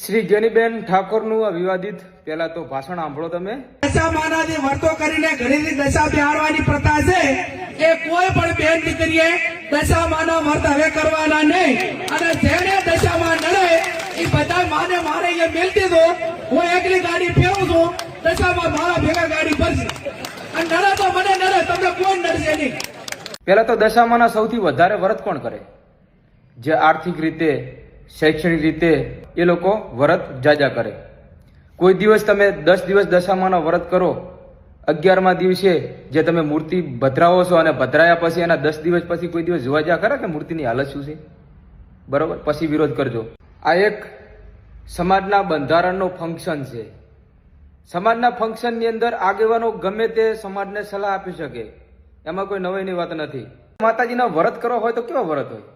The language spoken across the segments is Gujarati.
શ્રી ગેનીબેન ઠાકોરનું આ વિવાદિત પહેલા તો ભાષણ સાંભળો તમે. દશા માનાથી વર્તો કરીને ઘરેથી દશા બિહારવાની પ્રથા છે એ કોઈ પણ બેન દીકરીએ દશા માના વર્ત હવે કરવાના નહીં. અને જેને દશામાં નડે એ બધા માને મારે એ મેલતી દો. હું એકલી ગાડી ફેરવું છું, દશામાં મારા ભેગા ગાડી ભરશે અને નડે તો મને નડે, તમને કોઈ નડશે નહીં. પહેલા તો દશામાના સૌથી વધારે વ્રત કોણ કરે? જે આર્થિક રીતે શૈક્ષણિક રીતે એ લોકો વ્રત જાજા કરે. કોઈ દિવસ તમે 10 દિવસ દશામાના વ્રત કરો, 11મા દિવસે જે તમે મૂર્તિ ભદ્રાવો છો અને ભદ્રાયા પછી એના 10 દિવસ પછી કોઈ દિવસ જોવા જા ખરા કે મૂર્તિની હાલત શું છે? બરોબર, પછી વિરોધ કરજો. આ એક સમાજના બંધારણનો ફંક્શન છે. સમાજના ફંક્શનની અંદર આગેવાનો ગમે તે સમાજને સલાહ આપી શકે, એમાં કોઈ નવાઈની વાત નથી. માતાજીના વ્રત કરવા હોય તો કેવા વ્રત હોય?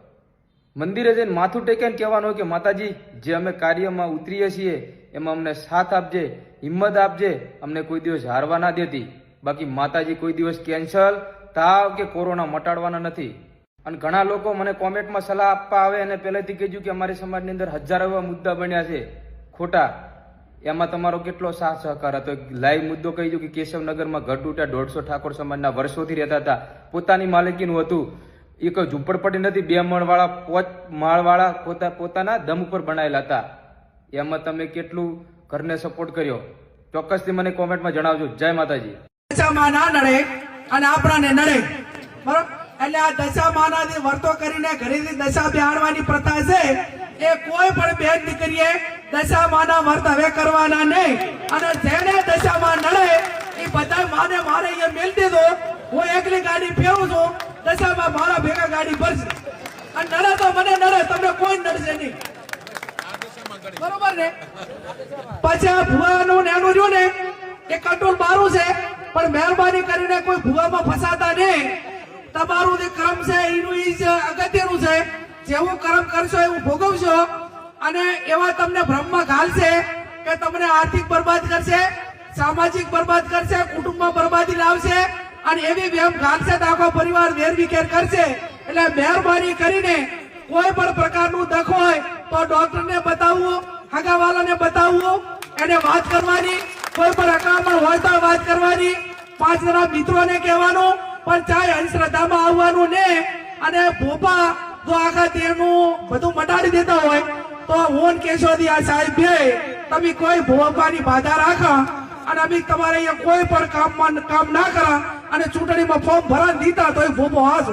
મંદિરે જઈને માથું ટેકીને કહેવાનું હોય કે માતાજી, જે અમે કાર્યમાં ઉતરીએ છીએ એમાં અમને સાથ આપજે, હિંમત આપજે, અમને કોઈ દિવસ હારવા ના દેતી. બાકી માતાજી કોઈ દિવસ કેન્સર, તાવ કે કોરોના મટાડવાના નથી. અને ઘણા લોકો મને કોમેન્ટમાં સલાહ આપવા આવે અને પહેલેથી કહેજો કે અમારી સમાજની અંદર હજારો એવા મુદ્દા બન્યા છે ખોટા, એમાં તમારો કેટલો સાથ સહકાર હતો? લાઈવ મુદ્દો કહી દઉં કે કેશવનગરમાં ઘર તૂટ્યા, 150 ઠાકોર સમાજના વર્ષોથી રહેતા હતા, પોતાની માલિકીનું હતું, એ કોઈ ઝૂંપડપટ્ટી નથી, 2 માળવાળા 5 માળવાળા પોતાના દમ ઉપર બનાવેલા હતા. એમાં તમે કેટલું ઘરને સપોર્ટ કર્યો? ચોક્કસથી મને કોમેન્ટમાં જણાવજો. જય માતાજી. દશામાં ના નડે અને આપણાને નડે, બરોબર? એટલે આ દશા માનાથી વર્તો કરીને ઘરેથી દશા બિહારવાની પ્રથા છે એ કોઈ પણ બેન દીકરીએ દશા માના વર્ત હવે કરવાના નહીં. અને જેને દશામાં નડે એ બધા માને મારે એ મેલતી દો. હું એકલી ગાડી ફેરવું છું, દશામાં મારા ભેગા ગાડી ભરશે અને નડે તો મને નડે, તમને કોઈ નડશે નહીં. બરોબર ને? પછી આ ભુવાનું ને એનું રહ્યું ને એ કંટ્રોલ મારું છે, પણ મહેરબાની કરીને કોઈ ભુવામાં ફસાતા નહીં. તમારું જે કર્મ છે એનું એ જ અગત્યનું છે. જેવું કર્મ કરશો એવું ભોગવશો. અને એવા તમને ભ્રમમાં ઘાલશે કે તમને આર્થિક બરબાદ કરશે, સામાજિક બરબાદ કરશે, કુટુંબમાં બરબાદી લાવશે અને એવી વેમ ઘાલશે તો આખો પરિવાર વેરવિખેર કરશે. એટલે મહેરબાની કરીને કોઈ પણ પ્રકારનું દખ હોય તો ડોક્ટરને બતાવવું, હગાવાલાને બતાવવું, એને વાત કરવાની. કોઈ પણ અકળામણ હોય તો વાત કરવાની. 5 જણા મિત્રોને કહેવાનું, પણ ચાહે અંધશ્રદ્ધામાં આવવાનું ને. અને ભોપા જો આખા દેહનું બધું મટાડી દેતા હોય તો હું કેશોદી આ સાહેબ બે તમે કોઈ ભોપાની બાધા રાખા અને અમે તમારે અહીંયા કોઈ પણ કામ ના કરા અને ચૂંટણીમાં ફોર્મ ભરા દીધા તો એ ભોપો હાથ